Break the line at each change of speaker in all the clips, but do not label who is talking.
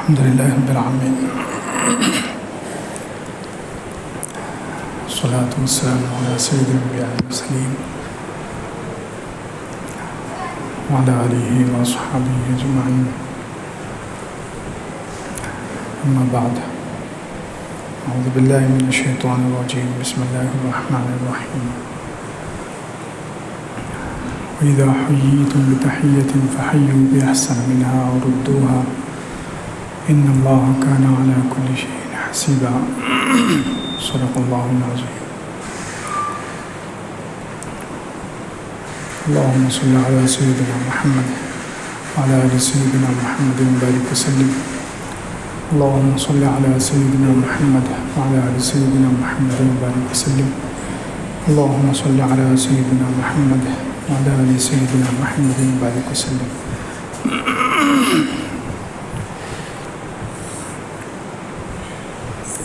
الحمد لله رب العالمين والصلاة والسلام على سيد الأنبياء والمرسلين وعلى آله وأصحابه أجمعين أما بعد أعوذ بالله من الشيطان الرجيم بسم الله الرحمن الرحيم وإذا حييتم بتحية فحيوا بأحسن منها أو ردوها إن الله كان على كل شيء حسيبا صدق الله العظيم اللهم صل على سيدنا محمد وعلى آل سيدنا محمد وبارك وسلم اللهم صل على سيدنا محمد وعلى آل سيدنا محمد وبارك وسلم اللهم صل على سيدنا محمد وعلى آل سيدنا محمد وبارك وسلم.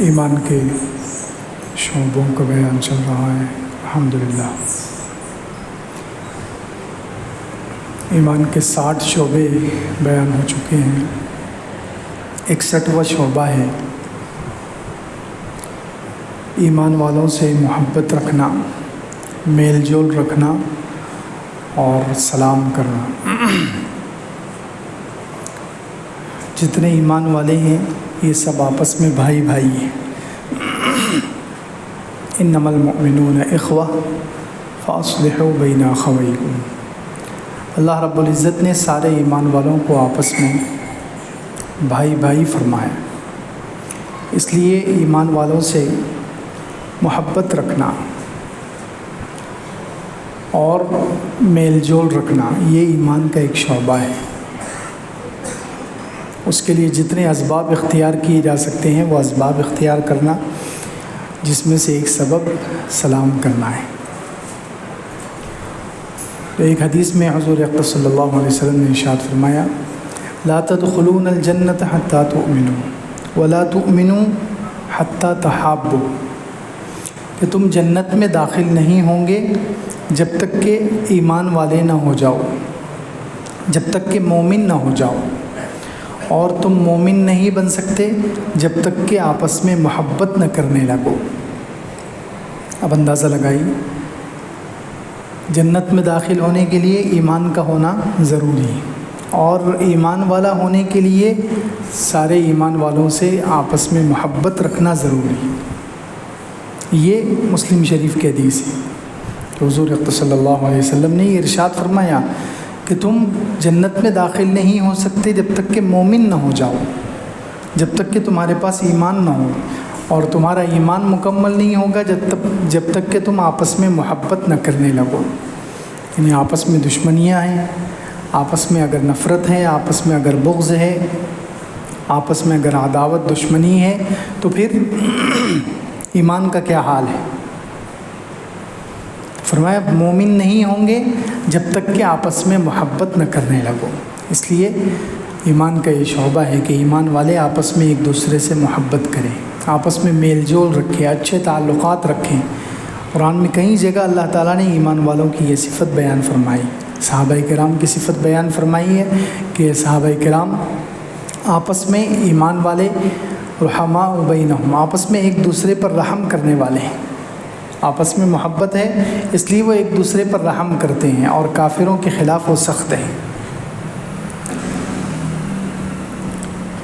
ایمان کے شعبوں کا بیان چل رہا ہے الحمدللہ. ایمان کے 60 شعبے بیان ہو چکے ہیں. 61واں شعبہ ہے ایمان والوں سے محبت رکھنا، میل جول رکھنا اور سلام کرنا. جتنے ایمان والے ہیں یہ سب آپس میں بھائی بھائی ہیں. انما المؤمنون اخوہ فاصلحوا بین اخویکم. اللہ رب العزت نے سارے ایمان والوں کو آپس میں بھائی بھائی فرمایا. اس لیے ایمان والوں سے محبت رکھنا اور میل جول رکھنا یہ ایمان کا ایک شعبہ ہے. اس کے لیے جتنے اسباب اختیار کیے جا سکتے ہیں وہ اسباب اختیار کرنا، جس میں سے ایک سبب سلام کرنا ہے. تو ایک حدیث میں حضور اقدس صلی اللہ علیہ وسلم نے ارشاد فرمایا لا تدخلون الجنة حتى تؤمنوا ولا تؤمنوا حتى تحابوا، کہ تم جنت میں داخل نہیں ہوں گے جب تک کہ ایمان والے نہ ہو جاؤ، جب تک کہ مومن نہ ہو جاؤ، اور تم مومن نہیں بن سکتے جب تک کہ آپس میں محبت نہ کرنے لگو. اب اندازہ لگائیے، جنت میں داخل ہونے کے لیے ایمان کا ہونا ضروری ہے، اور ایمان والا ہونے کے لیے سارے ایمان والوں سے آپس میں محبت رکھنا ضروری ہے. یہ مسلم شریف کی حدیث ہے کہ حضور اقدس صلی اللہ علیہ وسلم نے یہ ارشاد فرمایا کہ تم جنت میں داخل نہیں ہو سکتے جب تک کہ مومن نہ ہو جاؤ، جب تک کہ تمہارے پاس ایمان نہ ہو، اور تمہارا ایمان مکمل نہیں ہوگا جب تک کہ تم آپس میں محبت نہ کرنے لگو. یعنی آپس میں دشمنیاں ہیں، آپس میں اگر نفرت ہے، آپس میں اگر بغض ہے، آپس میں اگر عداوت دشمنی ہے تو پھر ایمان کا کیا حال ہے؟ فرمایا مومن نہیں ہوں گے جب تک کہ آپس میں محبت نہ کرنے لگو. اس لیے ایمان کا یہ شعبہ ہے کہ ایمان والے آپس میں ایک دوسرے سے محبت کریں، آپس میں میل جول رکھیں، اچھے تعلقات رکھیں. قرآن میں کئی جگہ اللہ تعالیٰ نے ایمان والوں کی یہ صفت بیان فرمائی. صحابہ کرام کی صفت بیان فرمائی ہے کہ صحابہ کرام آپس میں ایمان والے رحماء بینہم، آپس میں ایک دوسرے پر رحم کرنے والے ہیں. آپس میں محبت ہے اس لیے وہ ایک دوسرے پر رحم کرتے ہیں، اور کافروں کے خلاف وہ سخت ہیں.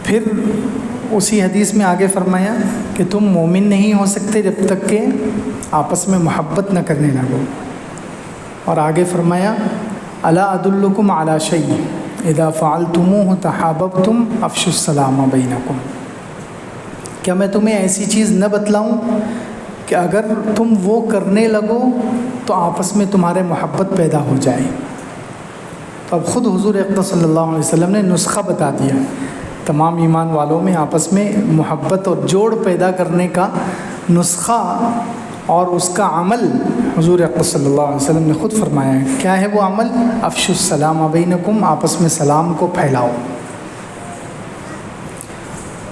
پھر اسی حدیث میں آگے فرمایا کہ تم مومن نہیں ہو سکتے جب تک کہ آپس میں محبت نہ کرنے لگو. اور آگے فرمایا الا ادلکم علی شیء اذا فعلتموہ تحاببتم افشوا السلام بینکم. کیا میں تمہیں ایسی چیز نہ بتلاؤں کہ اگر تم وہ کرنے لگو تو آپس میں تمہارے محبت پیدا ہو جائے. تو اب خود حضور اقدس صلی اللہ علیہ وسلم نے نسخہ بتا دیا تمام ایمان والوں میں آپس میں محبت اور جوڑ پیدا کرنے کا نسخہ، اور اس کا عمل حضور اقدس صلی اللہ علیہ وسلم نے خود فرمایا ہے. کیا ہے وہ عمل؟ افشوا السلام بینکم، آپس میں سلام کو پھیلاؤ.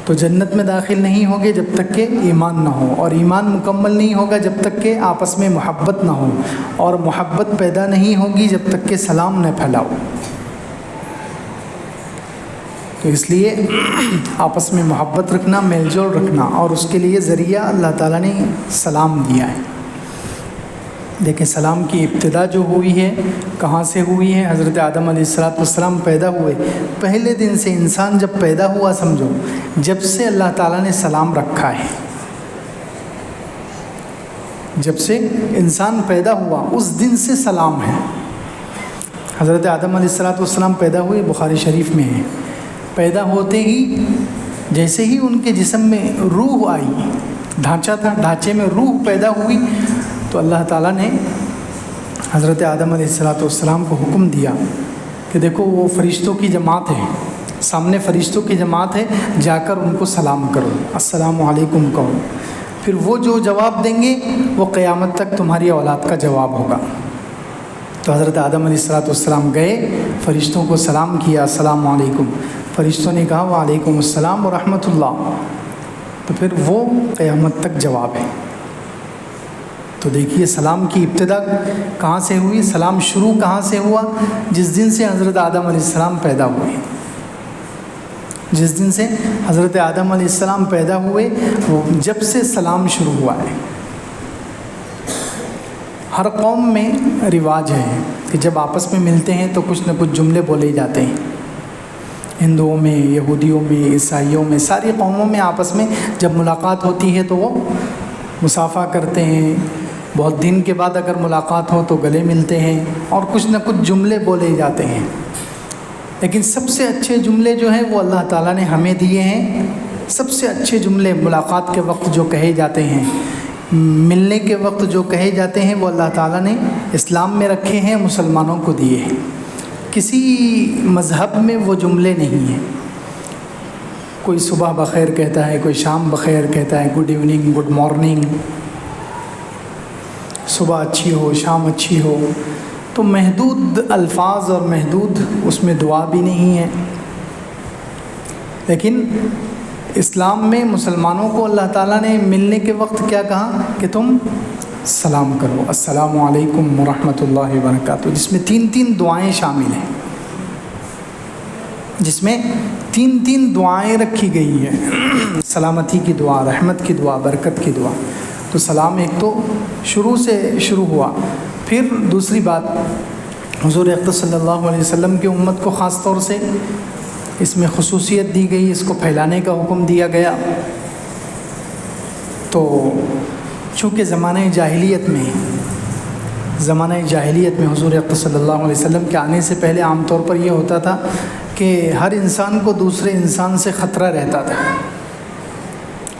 تو جنت میں داخل نہیں ہوگے جب تک کہ ایمان نہ ہو، اور ایمان مکمل نہیں ہوگا جب تک کہ آپس میں محبت نہ ہو، اور محبت پیدا نہیں ہوگی جب تک کہ سلام نہ پھیلاؤ. تو اس لیے آپس میں محبت رکھنا، میل جول رکھنا، اور اس کے لیے ذریعہ اللہ تعالیٰ نے سلام دیا ہے۔ دیکھیں سلام کی ابتدا جو ہوئی ہے کہاں سے ہوئی ہے؟ حضرت آدم علیہ السلام پیدا ہوئے، پہلے دن سے انسان جب پیدا ہوا، سمجھو جب سے اللہ تعالیٰ نے سلام رکھا ہے، جب سے انسان پیدا ہوا اس دن سے سلام ہے۔ حضرت آدم علیہ السلام پیدا ہوئے، بخاری شریف میں ہے، پیدا ہوتے ہی جیسے ہی ان کے جسم میں روح آئی، ڈھانچہ تھا، ڈھانچے میں روح پیدا ہوئی، تو اللہ تعالیٰ نے حضرت آدم علیہ السلام کو حکم دیا کہ دیکھو وہ فرشتوں کی جماعت ہے، سامنے فرشتوں کی جماعت ہے، جا کر ان کو سلام کرو، السلام علیکم کہو، پھر وہ جو جواب دیں گے وہ قیامت تک تمہاری اولاد کا جواب ہوگا۔ تو حضرت آدم علیہ السلام گئے، فرشتوں کو سلام کیا، السلام علیکم، فرشتوں نے کہا وعلیکم السلام ورحمۃ اللہ، تو پھر وہ قیامت تک جواب ہے۔ تو دیکھیے سلام کی ابتدا کہاں سے ہوئی، سلام شروع کہاں سے ہوا؟ جس دن سے حضرت آدم علیہ السلام پیدا ہوئے، جس دن سے حضرت آدم علیہ السلام پیدا ہوئے وہ جب سے سلام شروع ہوا ہے۔ ہر قوم میں رواج ہے کہ جب آپس میں ملتے ہیں تو کچھ نہ کچھ جملے بولے جاتے ہیں، ہندوؤں میں، یہودیوں میں، عیسائیوں میں، ساری قوموں میں آپس میں جب ملاقات ہوتی ہے تو وہ مصافحہ کرتے ہیں، بہت دن کے بعد اگر ملاقات ہو تو گلے ملتے ہیں اور کچھ نہ کچھ جملے بولے جاتے ہیں، لیکن سب سے اچھے جملے جو ہیں وہ اللہ تعالیٰ نے ہمیں دیے ہیں۔ سب سے اچھے جملے ملاقات کے وقت جو کہے جاتے ہیں، ملنے کے وقت جو کہے جاتے ہیں، وہ اللہ تعالیٰ نے اسلام میں رکھے ہیں، مسلمانوں کو دیے ہیں۔ کسی مذہب میں وہ جملے نہیں ہیں۔ کوئی صبح بخیر کہتا ہے، کوئی شام بخیر کہتا ہے، گڈ ایوننگ، گڈ مارننگ، صبح اچھی ہو، شام اچھی ہو، تو محدود الفاظ اور محدود اس میں دعا بھی نہیں ہے۔ لیکن اسلام میں مسلمانوں کو اللہ تعالیٰ نے ملنے کے وقت کیا کہا کہ تم سلام کرو، السلام علیکم ورحمۃ اللہ وبرکاتہ، جس میں 3 دعائیں شامل ہیں، جس میں 3 دعائیں رکھی گئی ہیں، سلامتی کی دعا، رحمت کی دعا، برکت کی دعا۔ تو سلام ایک تو شروع سے شروع ہوا۔ پھر دوسری بات، حضور اقدس صلی اللہ علیہ وسلم کی امت کو خاص طور سے اس میں خصوصیت دی گئی، اس کو پھیلانے کا حکم دیا گیا۔ تو چونکہ زمانہ جاہلیت میں حضور اقدس صلی اللہ علیہ وسلم کے آنے سے پہلے عام طور پر یہ ہوتا تھا کہ ہر انسان کو دوسرے انسان سے خطرہ رہتا تھا،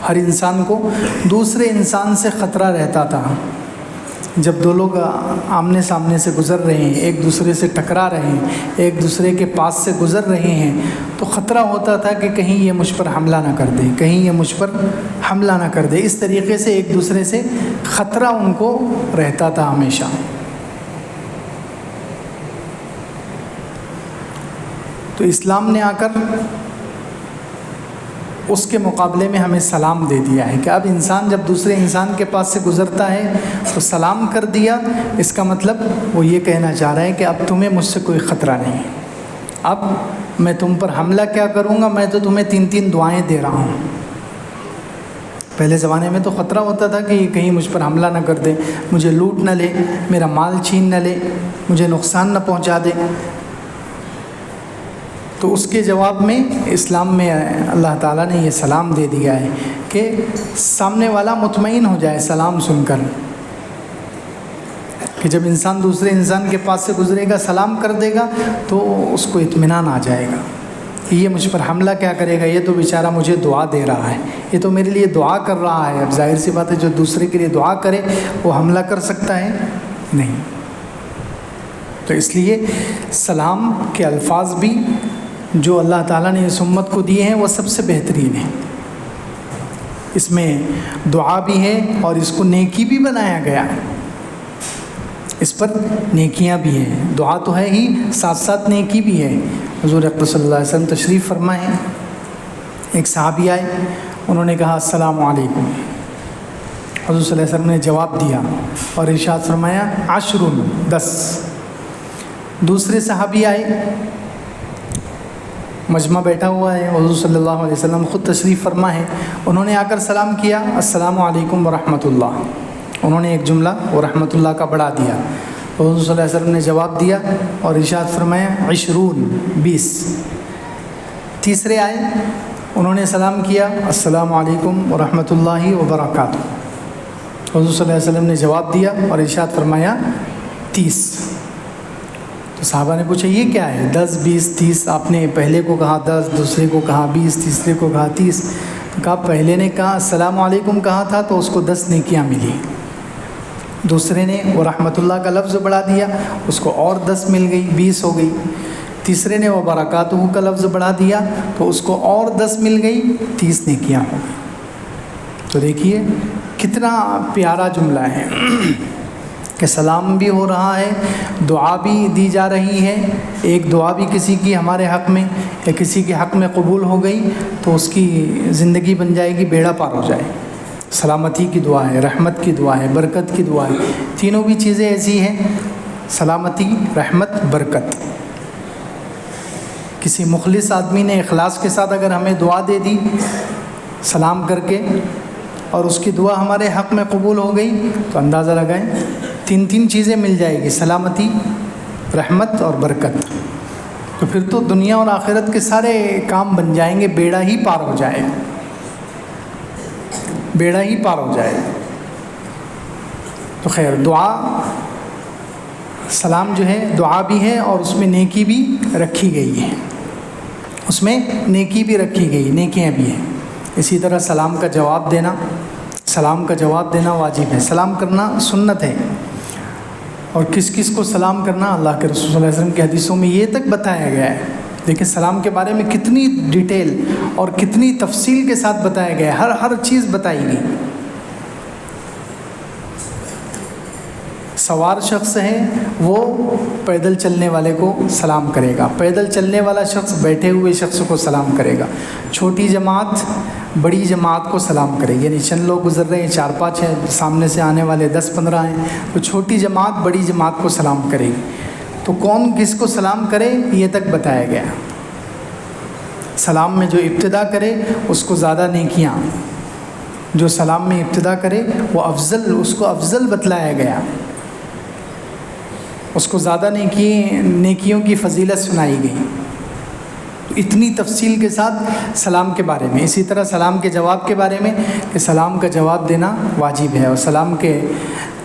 ہر انسان کو دوسرے انسان سے خطرہ رہتا تھا۔ جب دو لوگ آمنے سامنے سے گزر رہے ہیں، ایک دوسرے سے ٹکرا رہے ہیں، ایک دوسرے کے پاس سے گزر رہے ہیں، تو خطرہ ہوتا تھا کہ کہیں یہ مجھ پر حملہ نہ کر دے، کہیں یہ مجھ پر حملہ نہ کر دے۔ اس طریقے سے ایک دوسرے سے خطرہ ان کو رہتا تھا ہمیشہ۔ تو اسلام نے آ کر اس کے مقابلے میں ہمیں سلام دے دیا ہے کہ اب انسان جب دوسرے انسان کے پاس سے گزرتا ہے تو سلام کر دیا، اس کا مطلب وہ یہ کہنا چاہ رہا ہے کہ اب تمہیں مجھ سے کوئی خطرہ نہیں، اب میں تم پر حملہ کیا کروں گا، میں تو تمہیں 3 دعائیں دے رہا ہوں۔ پہلے زمانے میں تو خطرہ ہوتا تھا کہ کہیں مجھ پر حملہ نہ کر دے، مجھے لوٹ نہ لے، میرا مال چھین نہ لے، مجھے نقصان نہ پہنچا دے۔ تو اس کے جواب میں اسلام میں اللہ تعالیٰ نے یہ سلام دے دیا ہے کہ سامنے والا مطمئن ہو جائے سلام سن کر، کہ جب انسان دوسرے انسان کے پاس سے گزرے گا، سلام کر دے گا تو اس کو اطمینان آ جائے گا کہ یہ مجھ پر حملہ کیا کرے گا، یہ تو بیچارہ مجھے دعا دے رہا ہے، یہ تو میرے لیے دعا کر رہا ہے۔ اب ظاہر سی بات ہے جو دوسرے کے لیے دعا کرے وہ حملہ کر سکتا ہے؟ نہیں۔ تو اس لیے سلام کے الفاظ بھی جو اللہ تعالیٰ نے اس امت کو دیے ہیں وہ سب سے بہترین ہیں۔ اس میں دعا بھی ہے اور اس کو نیکی بھی بنایا گیا ہے، اس پر نیکیاں بھی ہیں۔ دعا تو ہے ہی، ساتھ ساتھ نیکی بھی ہے۔ حضور اقدس صلی اللہ علیہ وسلم تشریف فرمائے، ایک صحابی آئے، انہوں نے کہا السلام علیکم، حضور صلی اللہ علیہ وسلم نے جواب دیا اور ارشاد فرمایا 10۔ دوسرے صحابی آئے، مجمع بیٹھا ہوا ہے، حضور صلی اللہ علیہ وسلم خود تشریف فرما ہے، انہوں نے آ کر سلام کیا، السلام علیکم ورحمۃ اللہ، انہوں نے ایک جملہ ورحمۃ اللہ کا بڑھا دیا، حضور صلی اللہ علیہ وسلم نے جواب دیا اور ارشاد فرمایا 20 تیسرے آئے، انہوں نے سلام کیا، السلام علیکم ورحمۃ اللہ وبرکاتہ، حضور صلی اللہ علیہ وسلم نے جواب دیا اور ارشاد فرمایا 30۔ تو صحابہ نے پوچھا یہ کیا ہے، 10 20 30، آپ نے پہلے کو کہا 10، دوسرے کو کہا 20، تیسرے کو کہا 30۔ تو کہا پہلے نے کہا السلام علیکم کہا تھا تو اس کو 10 نیکیاں ملی، دوسرے نے وہ رحمۃ اللہ کا لفظ بڑھا دیا، اس کو اور 10 مل گئی، 20 ہو گئی، تیسرے نے وہ برکاتہ کا لفظ بڑھا دیا تو اس کو اور 10 مل گئی، 30 نیکیاں ہو گئی۔ تو دیکھیے کتنا پیارا جملہ ہے کہ سلام بھی ہو رہا ہے، دعا بھی دی جا رہی ہے، ایک دعا بھی کسی کی ہمارے حق میں یا کسی کے حق میں قبول ہو گئی تو اس کی زندگی بن جائے گی، بیڑا پار ہو جائے۔ سلامتی کی دعا ہے، رحمت کی دعا ہے، برکت کی دعا ہے، تینوں بھی چیزیں ایسی ہیں، سلامتی، رحمت، برکت۔ کسی مخلص آدمی نے اخلاص کے ساتھ اگر ہمیں دعا دے دی سلام کر کے اور اس کی دعا ہمارے حق میں قبول ہو گئی تو اندازہ لگائیں 3 چیزیں مل جائے گی، سلامتی، رحمت اور برکت۔ تو پھر تو دنیا اور آخرت کے سارے کام بن جائیں گے، بیڑا ہی پار ہو جائے، بیڑا ہی پار ہو جائے۔ تو خیر دعا، سلام جو ہے دعا بھی ہے اور اس میں نیکی بھی رکھی گئی ہے، اس میں نیکی بھی رکھی گئی، نیکیاں بھی ہیں۔ اسی طرح سلام کا جواب دینا، سلام کا جواب دینا واجب ہے، سلام کرنا سنت ہے۔ اور کس کس کو سلام کرنا، اللہ کے رسول صلی اللہ علیہ وسلم کی حدیثوں میں یہ تک بتایا گیا ہے۔ دیکھیں سلام کے بارے میں کتنی ڈیٹیل اور کتنی تفصیل کے ساتھ بتایا گیا ہے، ہر چیز بتائی گئی۔ سوار شخص ہے وہ پیدل چلنے والے کو سلام کرے گا، پیدل چلنے والا شخص بیٹھے ہوئے شخص کو سلام کرے گا، چھوٹی جماعت بڑی جماعت کو سلام کرے گی، یعنی چند لوگ گزر رہے ہیں، 4-5 ہیں، سامنے سے آنے والے 10-15 ہیں، تو چھوٹی جماعت بڑی جماعت کو سلام کرے گی۔ تو کون کس کو سلام کرے یہ تک بتایا گیا۔ سلام میں جو ابتدا کرے اس کو زیادہ نیکیاں، جو سلام میں ابتدا کرے وہ افضل، اس کو افضل بتلایا گیا، اس کو زیادہ نیکیوں کی فضیلت سنائی گئی، اتنی تفصیل کے ساتھ سلام کے بارے میں۔ اسی طرح سلام کے جواب کے بارے میں کہ سلام کا جواب دینا واجب ہے، اور سلام کے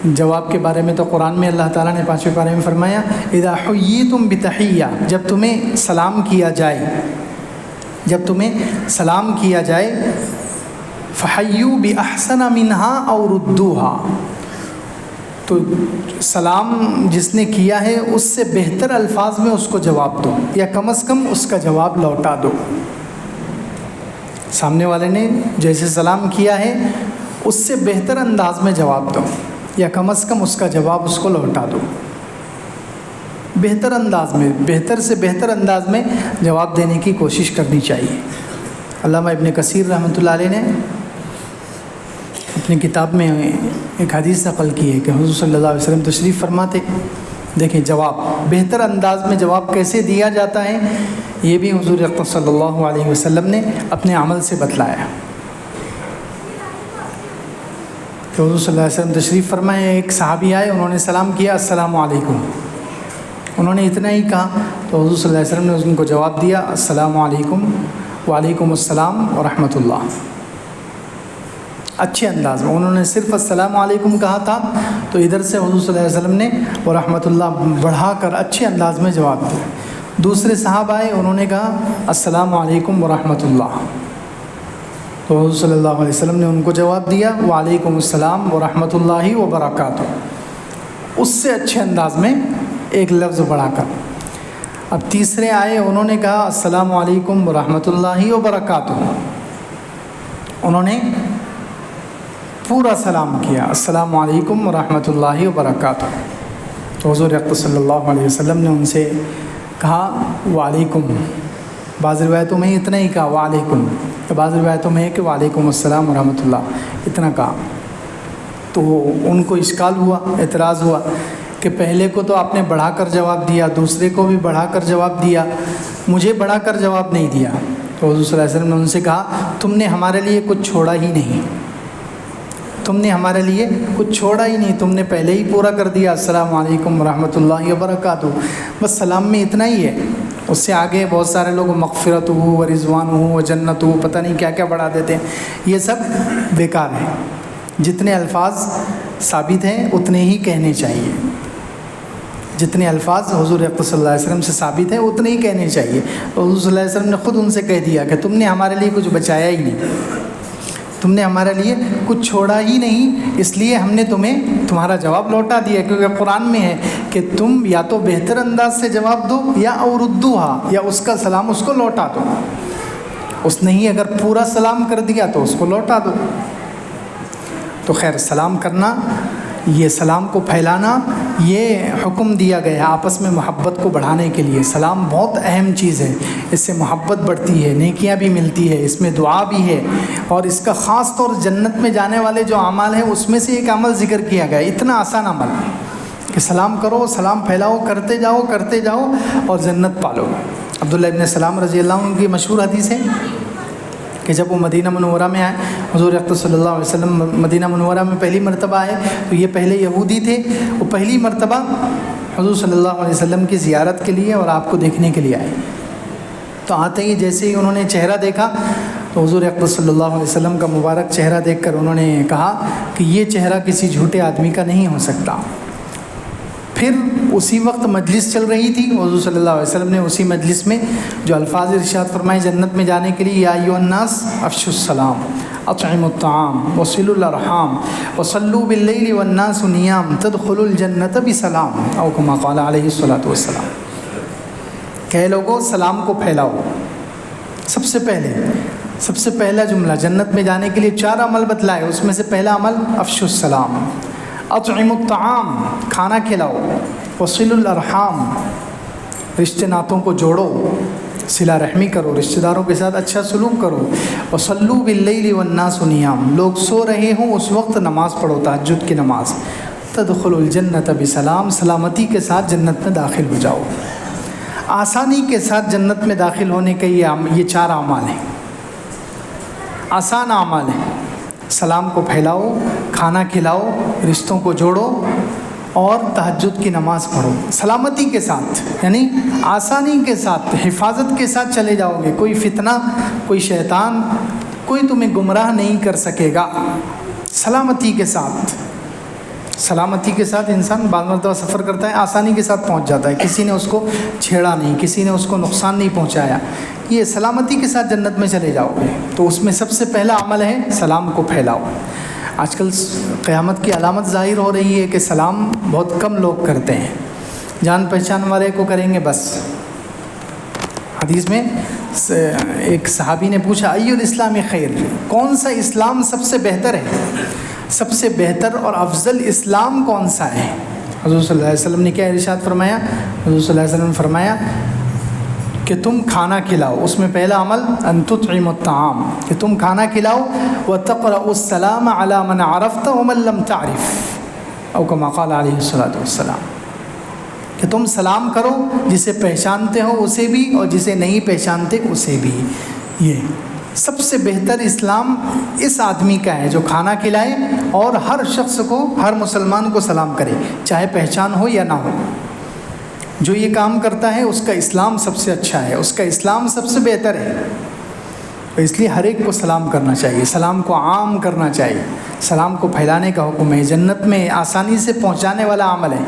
جواب کے بارے میں تو قرآن میں اللہ تعالیٰ نے 5ویں پارے میں فرمایا اذا حییتم بتحیہ، جب تمہیں سلام کیا جائے، جب تمہیں سلام کیا جائے فحیوا باحسن منہا او ردوہا، تو سلام جس نے کیا ہے اس سے بہتر الفاظ میں اس کو جواب دو، یا کم از کم اس کا جواب لوٹا دو۔ سامنے والے نے جیسے سلام کیا ہے اس سے بہتر انداز میں جواب دو، یا کم از کم اس کا جواب اس کو لوٹا دو، بہتر انداز میں، بہتر سے بہتر انداز میں جواب دینے کی کوشش کرنی چاہیے۔ علامہ ابن کثیر رحمۃ اللہ علیہ نے اپنی کتاب میں ایک حدیث نقل کی ہے کہ حضور صلی اللہ علیہ وسلم تشریف فرماتے، دیکھیں جواب بہتر انداز میں جواب کیسے دیا جاتا ہے یہ بھی حضور اکرم صلی اللہ علیہ وسلم نے اپنے عمل سے بتلایا کہ حضور صلی اللہ علیہ وسلم تشریف فرمائے، ایک صحابی آئے، انہوں نے سلام کیا السلام علیکم، انہوں نے اتنا ہی کہا تو حضور صلی اللہ علیہ وسلم نے ان کو جواب دیا السلام علیکم وعلیکم السلام ورحمۃ اللہ، اچھے انداز میں۔ انہوں نے صرف السلام علیکم کہا تھا تو ادھر سے حضور صلی اللہ علیہ وسلم نے ورحمۃ اللہ بڑھا کر اچھے انداز میں جواب دیا۔ دوسرے صحابہ آئے، انہوں نے کہا السلام علیکم ورحمۃ اللہ، تو حضور صلی اللہ علیہ وسلم نے ان کو جواب دیا وعلیکم السلام ورحمۃ اللہ وبرکاتہ، اس سے اچھے انداز میں ایک لفظ بڑھا کر۔ اب تیسرے آئے، انہوں نے کہا السلام علیکم ورحمۃ اللہ وبرکاتہ، انہوں نے پورا سلام کیا السلام علیکم ورحمۃ اللہ وبرکاتہ، تو حضور اکرم صلی اللہ علیہ وسلم نے ان سے کہا وعلیکم، بعض روایتوں میں اتنا ہی کہا وعلیکم، بعض روایتوں میں ہے کہ وعلیکم السلام ورحمۃ اللہ، اتنا کہا۔ تو ان کو اشکال ہوا، اعتراض ہوا کہ کہ پہلے کو تو آپ نے بڑھا کر جواب دیا، دوسرے کو بھی بڑھا کر جواب دیا، مجھے بڑھا کر جواب نہیں دیا۔ تو حضور صلی اللہ علیہ وسلم نے ان سے کہا تم نے ہمارے لیے کچھ چھوڑا ہی نہیں، تم نے ہمارے لیے کچھ چھوڑا ہی نہیں، تم نے پہلے ہی پورا کر دیا، السلام علیکم ورحمۃ اللہ وبرکاتہ، بس سلام میں اتنا ہی ہے۔ اس سے آگے بہت سارے لوگ مغفرت ہو و رضوان ہو و جنت ہو، پتہ نہیں کیا کیا بڑھا دیتے ہیں، یہ سب بیکار ہے۔ جتنے الفاظ ثابت ہیں اتنے ہی کہنے چاہیے، جتنے الفاظ حضور اقدس صلی اللہ علیہ وسلم سے ثابت ہیں اتنے ہی کہنے چاہیے۔ حضور صلی اللہ علیہ وسلم نے خود ان سے کہہ دیا کہ تم نے ہمارے لیے کچھ بچایا ہی نہیں، تم نے ہمارے لیے کچھ چھوڑا ہی نہیں، اس لیے ہم نے تمہیں تمہارا جواب لوٹا دیا، کیونکہ قرآن میں ہے کہ تم یا تو بہتر انداز سے جواب دو یا اوردوہا، یا اس کا سلام اس کو لوٹا دو۔ اس نے ہی اگر پورا سلام کر دیا تو اس کو لوٹا دو۔ تو خیر، سلام کرنا، یہ سلام کو پھیلانا، یہ حکم دیا گیا ہے آپس میں محبت کو بڑھانے کے لیے۔ سلام بہت اہم چیز ہے، اس سے محبت بڑھتی ہے، نیکیاں بھی ملتی ہے، اس میں دعا بھی ہے، اور اس کا خاص طور جنت میں جانے والے جو اعمال ہیں اس میں سے ایک عمل ذکر کیا گیا ہے، اتنا آسان عمل کہ سلام کرو، سلام پھیلاؤ، کرتے جاؤ اور جنت پالو۔ عبداللہ ابن سلام رضی اللہ عنہ کی مشہور حدیث ہے کہ جب وہ مدینہ منورہ میں آئے، حضور اقدس صلی اللہ علیہ وسلم مدینہ منورہ میں پہلی مرتبہ آئے، تو یہ پہلے یہودی تھے، وہ پہلی مرتبہ حضور صلی اللہ علیہ وسلم کی زیارت کے لیے اور آپ کو دیکھنے کے لیے آئے۔ تو آتے ہی جیسے ہی انہوں نے چہرہ دیکھا تو حضور اقدس صلی اللہ علیہ وسلم کا مبارک چہرہ دیکھ کر انہوں نے کہا کہ یہ چہرہ کسی جھوٹے آدمی کا نہیں ہو سکتا۔ پھر اسی وقت مجلس چل رہی تھی، حضور صلی اللہ علیہ وسلم نے اسی مجلس میں جو الفاظ ارشاد فرمائے جنت میں جانے کے لیے، یا ایھا الناس افشوا السلام اطعموا الطعام وصلوا الارحام وصلوا باللیل والناس نیام تدخلوا الجنۃ بسلام، او کما قال علیہ الصلوۃ والسلام، کہ لوگوں سلام کو پھیلاؤ۔ سب سے پہلا جملہ جنت میں جانے کے لیے 4 عمل بتلائے، اس میں سے پہلا عمل افشوا السلام، اطعموا الطعام، کھانا کھلاؤ، وصلوا الارحام، رشتے ناتوں کو جوڑو، صلہ رحمی کرو، رشتہ داروں کے ساتھ اچھا سلوک کرو، وصلوا باللیل والناس نیام، لوگ سو رہے ہوں اس وقت نماز پڑھو، تہجد کی نماز، تدخلوا الجنۃ بسلام، سلامتی کے ساتھ جنت میں داخل ہو جاؤ۔ آسانی کے ساتھ جنت میں داخل ہونے کے یہ 4 اعمال ہیں، آسان اعمال ہیں۔ سلام کو پھیلاؤ، کھانا کھلاؤ، رشتوں کو جوڑو اور تہجد کی نماز پڑھو، سلامتی کے ساتھ، یعنی آسانی کے ساتھ، حفاظت کے ساتھ چلے جاؤ گے، کوئی فتنہ، کوئی شیطان، کوئی تمہیں گمراہ نہیں کر سکے گا، سلامتی کے ساتھ۔ سلامتی کے ساتھ انسان بعض مرتبہ سفر کرتا ہے، آسانی کے ساتھ پہنچ جاتا ہے، کسی نے اس کو چھیڑا نہیں، کسی نے اس کو نقصان نہیں پہنچایا، یہ سلامتی کے ساتھ جنت میں چلے جاؤ گے۔ تو اس میں سب سے پہلا عمل ہے سلام کو پھیلاؤ۔ آج کل قیامت کی علامت ظاہر ہو رہی ہے کہ سلام بہت کم لوگ کرتے ہیں، جان پہچان والے کو کریں گے بس۔ حدیث میں ایک صحابی نے پوچھا ای الاسلام خیر، کون سا اسلام سب سے بہتر ہے، سب سے بہتر اور افضل اسلام کون سا ہے؟ حضور صلی اللہ علیہ وسلم نے کیا ارشاد فرمایا؟ حضور صلی اللہ علیہ وسلم نے فرمایا کہ تم کھانا کھلاؤ، اس میں پہلا عمل ان تطعموا الطعام، کہ تم کھانا کھلاؤ، وتقرؤوا السلام علی من عرفت ومن لم تعرف، او کما قال علیہ الصلوۃ والسلام، کہ تم سلام کرو جسے پہچانتے ہو اسے بھی اور جسے نہیں پہچانتے اسے بھی۔ یہ سب سے بہتر اسلام اس آدمی کا ہے جو کھانا کھلائے اور ہر شخص کو، ہر مسلمان کو سلام کرے، چاہے پہچان ہو یا نہ ہو۔ جو یہ کام کرتا ہے اس کا اسلام سب سے اچھا ہے، اس کا اسلام سب سے بہتر ہے۔ تو اس لیے ہر ایک کو سلام کرنا چاہیے، سلام کو عام کرنا چاہیے، سلام کو پھیلانے کا حکم ہے۔ جنت میں آسانی سے پہنچانے والا عمل ہے،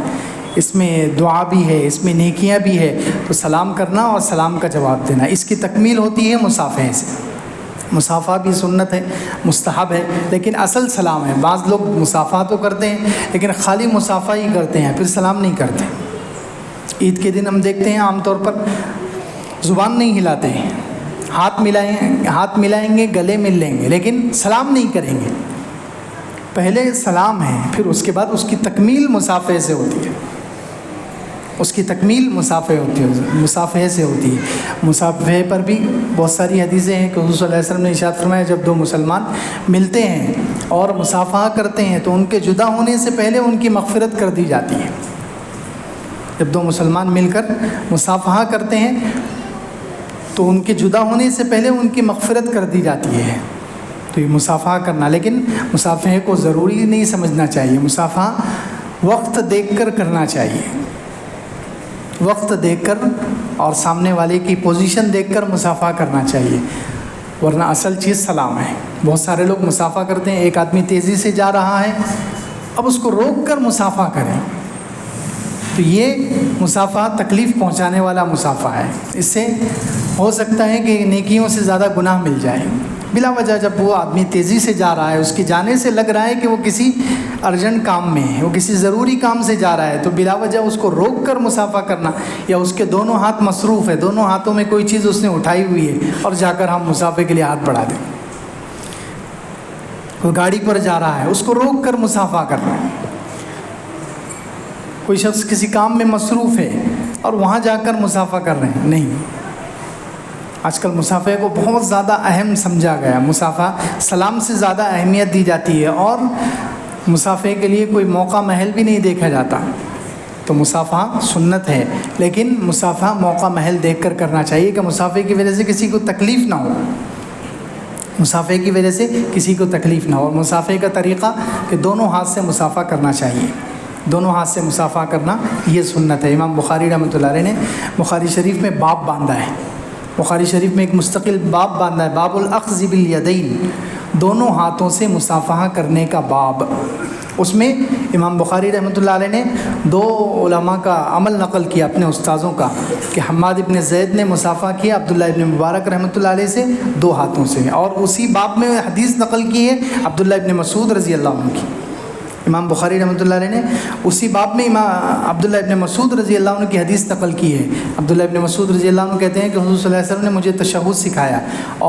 اس میں دعا بھی ہے، اس میں نیکیاں بھی ہے، تو سلام کرنا اور سلام کا جواب دینا، اس کی تکمیل ہوتی ہے مصافحے سے۔ مصافحہ بھی سنت ہے، مستحب ہے، لیکن اصل سلام ہے۔ بعض لوگ مصافحہ تو کرتے ہیں لیکن خالی مصافحہ ہی کرتے ہیں، پھر سلام نہیں کرتے۔ عید کے دن ہم دیکھتے ہیں عام طور پر زبان نہیں ہلاتے ہیں، ہاتھ ملائیں گے، گلے مل لیں گے، لیکن سلام نہیں کریں گے۔ پہلے سلام ہے، پھر اس کے بعد اس کی تکمیل مصافحے سے ہوتی ہے، اس کی تکمیل مصافحے سے ہوتی ہے۔ مصافحے پر بھی بہت ساری حدیثیں ہیں کہ حضور صلی اللہ علیہ وسلم نے ارشاد فرمایا جب 2 مسلمان ملتے ہیں اور مصافحہ کرتے ہیں تو ان کے جدا ہونے سے پہلے ان کی مغفرت کر دی جاتی ہے۔ جب دو مسلمان مل کر مصافحہ کرتے ہیں تو ان کے جدا ہونے سے پہلے ان کی مغفرت کر دی جاتی ہے. تو یہ مصافحہ کرنا، لیکن مصافحے کو ضروری نہیں سمجھنا چاہیے. مصافحہ وقت دیکھ کر کرنا چاہیے، وقت دیکھ کر اور سامنے والے کی پوزیشن دیکھ کر مصافحہ کرنا چاہیے، ورنہ اصل چیز سلام ہے. بہت سارے لوگ مصافحہ کرتے ہیں، ایک آدمی تیزی سے جا رہا ہے، اب اس کو روک کر مصافحہ کریں، تو یہ مصافحہ تکلیف پہنچانے والا مصافحہ ہے. اس سے ہو سکتا ہے کہ نیکیوں سے زیادہ گناہ مل جائے. بلا وجہ جب وہ آدمی تیزی سے جا رہا ہے، اس کی جانے سے لگ رہا ہے کہ وہ کسی ارجنٹ کام میں ہے، وہ کسی ضروری کام سے جا رہا ہے، تو بلا وجہ اس کو روک کر مصافحہ کرنا، یا اس کے دونوں ہاتھ مصروف ہے، دونوں ہاتھوں میں کوئی چیز اس نے اٹھائی ہوئی ہے اور جا کر ہم مصافحے کے لیے ہاتھ بڑھا دیں. کوئی گاڑی پر جا رہا ہے، اس کو روک کر مصافحہ کرنا. کوئی شخص کسی کام میں مصروف ہے اور وہاں جا کر مصافحہ کر رہے ہیں، نہیں. آج کل مصافحے کو بہت زیادہ اہم سمجھا گیا. مصافحہ سلام سے زیادہ اہمیت دی جاتی ہے، اور مصافحے کے لیے کوئی موقع محل بھی نہیں دیکھا جاتا. تو مصافحہ سنت ہے، لیکن مصافحہ موقع محل دیکھ کر کرنا چاہیے کہ مصافحے کی وجہ سے کسی کو تکلیف نہ ہو، مصافحے کی وجہ سے کسی کو تکلیف نہ ہو. اور مصافحے کا طریقہ کہ دونوں ہاتھ سے مصافحہ کرنا چاہیے، دونوں ہاتھ سے مصافحہ کرنا یہ سنت ہے. امام بخاری رحمۃ اللہ علیہ نے بخاری شریف میں باب باندھا ہے، بخاری شریف میں ایک مستقل باب باندھا ہے، باب الاخذ بالیدین، دونوں ہاتھوں سے مصافحہ کرنے کا باب. اس میں امام بخاری رحمۃ اللہ علیہ نے دو علماء کا عمل نقل کیا اپنے استاذوں کا، کہ حماد ابن زید نے مصافحہ کیا عبداللہ ابن مبارک رحمۃ اللہ علیہ سے دو ہاتھوں سے، اور اسی باب میں حدیث نقل کی ہے عبداللہ ابن مسعود رضی اللہ عنہ کی. امام بخاری رحمۃ اللہ علیہ نے اسی باب میں عبداللہ ابن مسعود رضی اللہ عنہ کی حدیث نقل کی ہے. عبداللہ ابن مسعود رضی اللہ عنہ کہتے ہیں کہ حضور صلی اللہ علیہ وسلم نے مجھے تشہد سکھایا،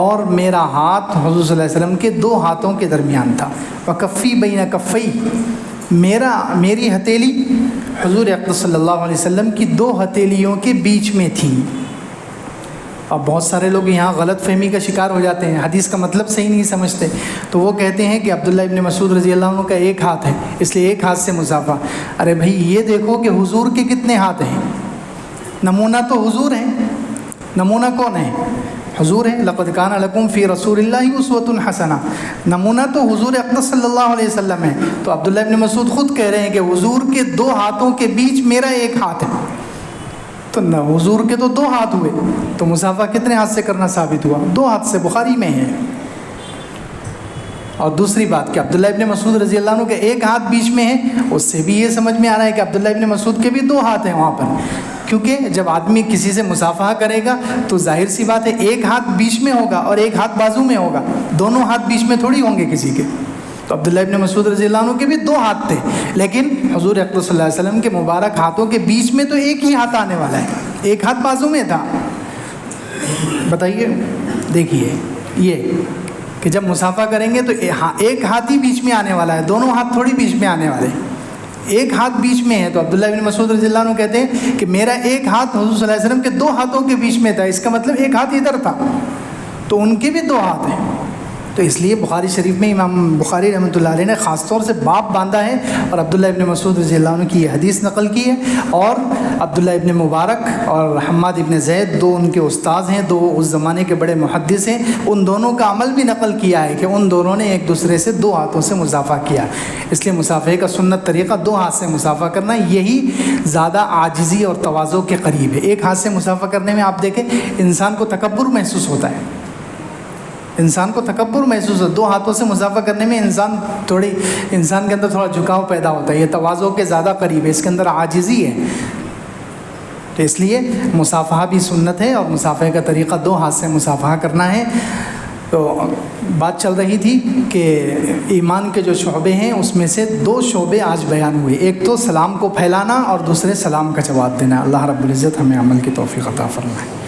اور میرا ہاتھ حضور صلی اللہ علیہ وسلم کے دو ہاتھوں کے درمیان تھا. وکفی بین کفی، میری ہتھیلی حضور اقدس صلی اللہ علیہ وسلم کی دو ہتھیلیوں کے بیچ میں تھی. اب بہت سارے لوگ یہاں غلط فہمی کا شکار ہو جاتے ہیں، حدیث کا مطلب صحیح نہیں سمجھتے، تو وہ کہتے ہیں کہ عبداللہ ابن مسعود رضی اللہ عنہ کا ایک ہاتھ ہے، اس لیے ایک ہاتھ سے مصافحہ. ارے بھائی یہ دیکھو کہ حضور کے کتنے ہاتھ ہیں. نمونہ تو حضور ہیں. نمونہ کون ہے؟ حضور ہیں. لقد کان لکم فی رسول اللہ اسوۃ حسنہ، نمونہ تو حضور اقدس صلی اللہ علیہ وسلم ہے. تو عبداللہ ابن مسعود خود کہہ رہے ہیں کہ حضور کے دو ہاتھوں کے بیچ میرا ایک ہاتھ ہے. تو نہ حضور کے تو دو ہاتھ ہوئے، تو مصافحہ کتنے ہاتھ سے کرنا ثابت ہوا؟ دو ہاتھ سے، بخاری میں ہے. اور دوسری بات کہ عبداللہ ابن مسعود رضی اللہ عنہ کے ایک ہاتھ بیچ میں ہے، اس سے بھی یہ سمجھ میں آ رہا ہے کہ عبداللہ ابن مسعود کے بھی دو ہاتھ ہیں وہاں پر. کیونکہ جب آدمی کسی سے مصافحہ کرے گا تو ظاہر سی بات ہے ایک ہاتھ بیچ میں ہوگا اور ایک ہاتھ بازو میں ہوگا، دونوں ہاتھ بیچ میں تھوڑی ہوں گے کسی کے. تو عبداللہ ابن مسعود رضی اللہ عنہ کے بھی دو ہاتھ تھے، لیکن حضور اقدس صلی اللہ علیہ وسلم کے مبارک ہاتھوں کے بیچ میں تو ایک ہی ہاتھ آنے والا ہے، ایک ہاتھ بازو میں تھا. بتائیے، دیکھیے یہ کہ جب مصافحہ کریں گے تو ایک ہاتھ ہی بیچ میں آنے والا ہے، دونوں ہاتھ تھوڑی بیچ میں آنے والے، ایک ہاتھ بیچ میں ہے. تو عبداللہ ابن مسعود رضی اللہ عنہ کہتے ہیں کہ میرا ایک ہاتھ حضور صلی اللہ علیہ وسلم کے دو ہاتھوں کے بیچ میں تھا، اس کا مطلب ایک ہاتھ ادھر تھا، تو ان کے بھی دو ہاتھ ہیں. تو اس لیے بخاری شریف میں امام بخاری رحمۃ اللہ علیہ نے خاص طور سے باب باندھا ہے اور عبداللہ ابن مسعود رضی اللہ عنہ کی یہ حدیث نقل کی ہے. اور عبداللہ ابن مبارک اور حماد ابن زید دو ان کے استاذ ہیں، دو اس زمانے کے بڑے محدث ہیں، ان دونوں کا عمل بھی نقل کیا ہے کہ ان دونوں نے ایک دوسرے سے دو ہاتھوں سے مصافحہ کیا. اس لیے مصافحے کا سنت طریقہ دو ہاتھ سے مصافحہ کرنا، یہی زیادہ عاجزی اور تواضع کے قریب ہے. ایک ہاتھ سے مصافحہ کرنے میں آپ دیکھیں انسان کو تکبر محسوس ہوتا ہے، انسان کو تکبر محسوس ہوتا ہے. دو ہاتھوں سے مصافحہ کرنے میں انسان کے اندر تھوڑا جھکاؤ پیدا ہوتا ہے، یہ تواضع کے زیادہ قریب ہے، اس کے اندر عاجزی ہے. تو اس لیے مصافحہ بھی سنت ہے، اور مصافحے کا طریقہ دو ہاتھ سے مصافحہ کرنا ہے. تو بات چل رہی تھی کہ ایمان کے جو شعبے ہیں اس میں سے دو شعبے آج بیان ہوئے، ایک تو سلام کو پھیلانا اور دوسرے سلام کا جواب دینا. اللہ رب العزت ہمیں عمل کی توفیق عطا فرمائے.